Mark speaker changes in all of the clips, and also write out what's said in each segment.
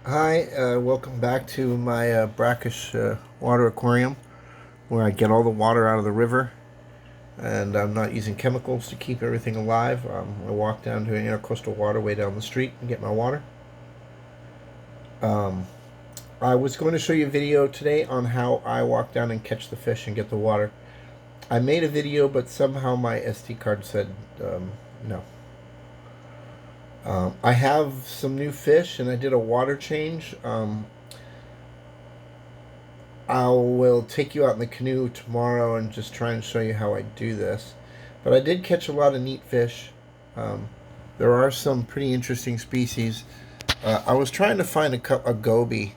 Speaker 1: Hi, welcome back to my Brackish water aquarium where I get all the water out of the river and I'm not using chemicals to keep everything alive. I walk down to an intercoastal waterway down the street and get my water. Um, I was going to show you a video today on how I walk down and catch the fish and get the water. I made a video, but somehow my SD card said no. I have some new fish and I did a water change. I will take you out in the canoe tomorrow and just try and show you how I do this. But I did catch a lot of neat fish. Um, there are some pretty interesting species. I was trying to find a gobie,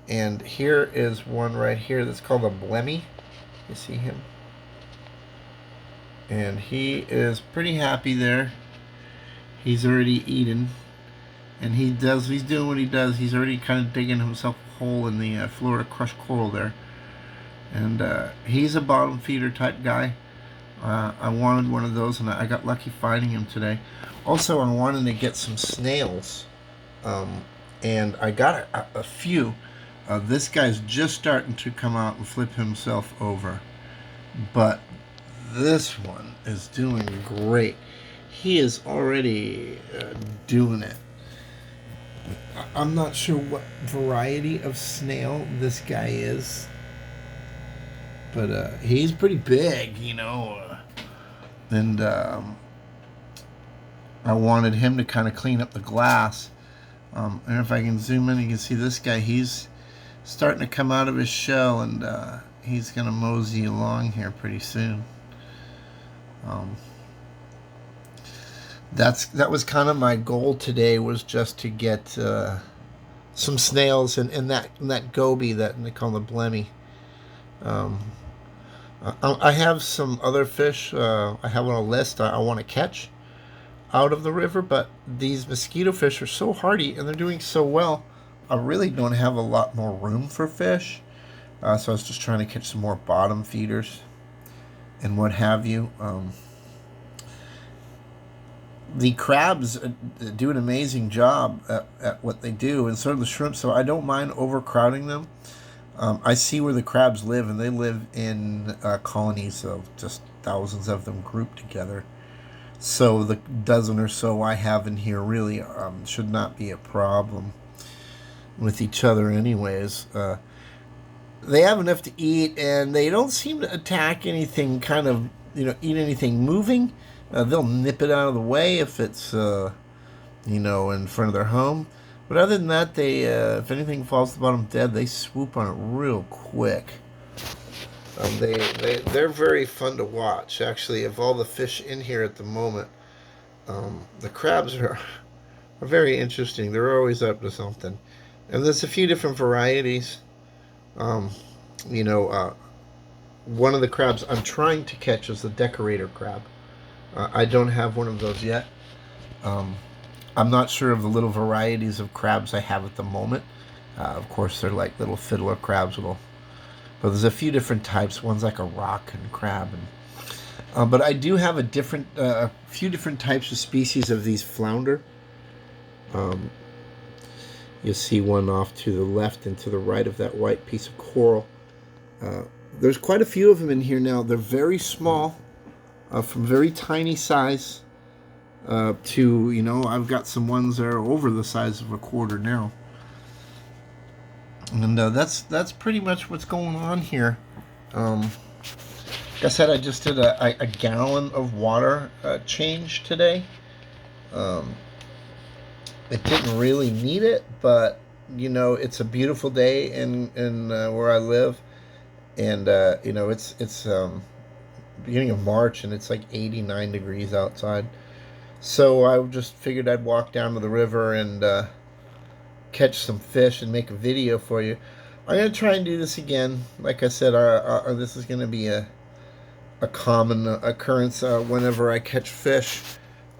Speaker 1: and here is one right here that's called a blemmy. You see him? And he is pretty happy there. He's already eaten, and he's doing what he does. He's already kind of digging himself a hole in the Florida crushed coral there. And he's a bottom feeder type guy. I wanted one of those, and I got lucky finding him today. Also, I wanted to get some snails, and I got a few. This guy's just starting to come out and flip himself over, but this one is doing great. He is already doing it. I'm not sure what variety of snail this guy is, but he's pretty big, and I wanted him to kind of clean up the glass. And if I can zoom in, you can see this guy. He's starting to come out of his shell, and he's going to mosey along here pretty soon. That was kind of my goal today, was just to get some snails and that goby that they call the blemmy. Um, I have some other fish I have on a list I want to catch out of the river, but these mosquito fish are so hardy and they're doing so well. I really don't have a lot more room for fish, so I was just trying to catch some more bottom feeders and what have you. The crabs do an amazing job at what they do, and so do the shrimp, so I don't mind overcrowding them. I see where the crabs live, and they live in colonies of just thousands of them grouped together. So the dozen or so I have in here really should not be a problem with each other, anyways. They have enough to eat, and they don't seem to attack anything, eat anything moving. They'll nip it out of the way if it's, in front of their home. But other than that, if anything falls to the bottom dead, they swoop on it real quick. They're very fun to watch. Actually, of all the fish in here at the moment, the crabs are very interesting. They're always up to something. And there's a few different varieties. Um, you know, uh, One of the crabs I'm trying to catch is the decorator crab. I don't have one of those yet. Um, I'm not sure of the little varieties of crabs I have at the moment. Of course, they're like little fiddler crabs, but there's a few different types. One's like a rock and crab, but I do have a few different types of species of these flounder. Um, you'll see one off to the left and to the right of that white piece of coral. Uh, there's quite a few of them in here now. They're very small, from very tiny size to, I've got some ones that are over the size of a quarter now. And that's pretty much what's going on here. Like I said, I just did a gallon of water change today. Um, it didn't really need it, but it's a beautiful day in where I live, and it's beginning of March, and it's like 89 degrees outside. So I just figured I'd walk down to the river and catch some fish and make a video for you. I'm going to try and do this again. Like I said, this is going to be a common occurrence. Whenever I catch fish,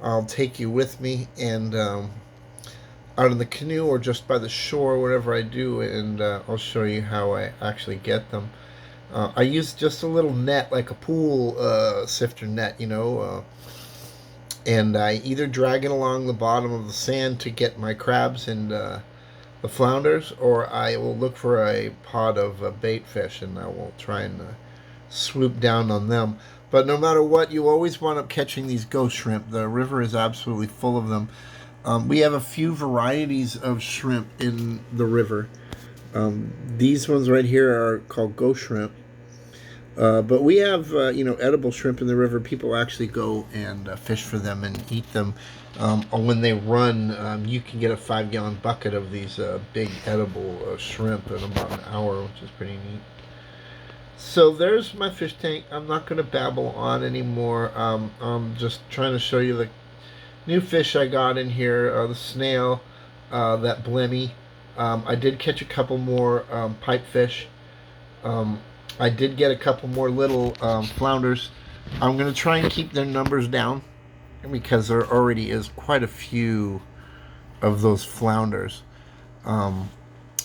Speaker 1: I'll take you with me, and out in the canoe or just by the shore, whatever I do, and I'll show you how I actually get them. I use just a little net, like a pool sifter net, and I either drag it along the bottom of the sand to get my crabs and the flounders, or I will look for a pod of bait fish and I will try and swoop down on them. But no matter what, you always wind up catching these ghost shrimp. The river is absolutely full of them. We have a few varieties of shrimp in the river. These ones right here are called ghost shrimp. But we have, edible shrimp in the river. People actually go and fish for them and eat them. Or when they run, you can get a 5-gallon bucket of these big edible shrimp in about an hour, which is pretty neat. So there's my fish tank. I'm not going to babble on anymore. I'm just trying to show you the new fish I got in here. The snail, that blemmy. I did catch a couple more pipefish. Um, I did get a couple more little flounders. I'm going to try and keep their numbers down because there already is quite a few of those flounders. Um,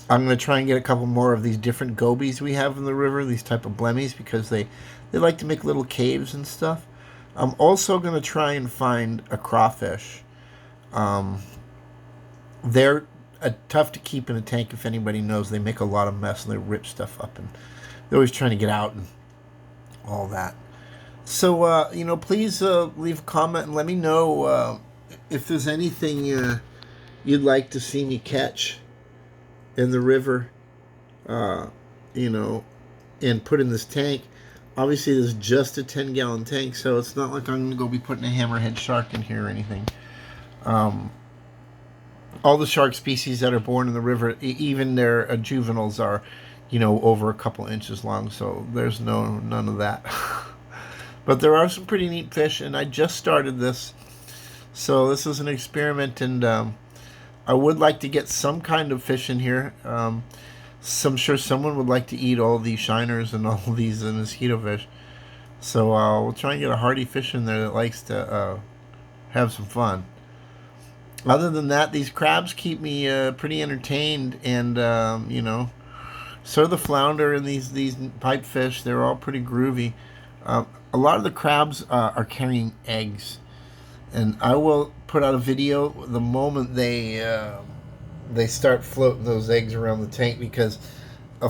Speaker 1: I'm going to try and get a couple more of these different gobies we have in the river, these type of blemmies, because they like to make little caves and stuff. I'm also going to try and find a crawfish. They're tough to keep in a tank. If anybody knows, they make a lot of mess and they rip stuff up, and they're always trying to get out and all that. So, please leave a comment and let me know if there's anything you'd like to see me catch in the river, uh, you know, and put in this tank. Obviously, this is just a 10-gallon tank, so it's not like I'm going to go be putting a hammerhead shark in here or anything. All the shark species that are born in the river, even their juveniles are, over a couple inches long, so there's none of that. But there are some pretty neat fish, and I just started this, so this is an experiment, and I would like to get some kind of fish in here. I'm sure someone would like to eat all these shiners and all these mosquito fish, so we'll try and get a hardy fish in there that likes to have some fun. Other than that, these crabs keep me pretty entertained, and so the flounder and these pipefish, they're all pretty groovy. A lot of the crabs are carrying eggs, and I will put out a video the moment they start floating those eggs around the tank, because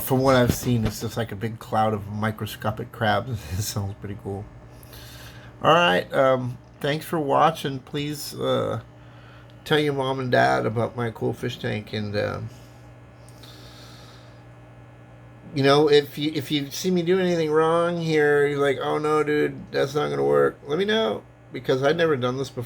Speaker 1: from what I've seen, it's just like a big cloud of microscopic crabs. It sounds pretty cool. All right, thanks for watching. Please tell your mom and dad about my cool fish tank, and if you see me do anything wrong here, you're like, oh no, dude, that's not gonna work, let me know, because I've never done this before.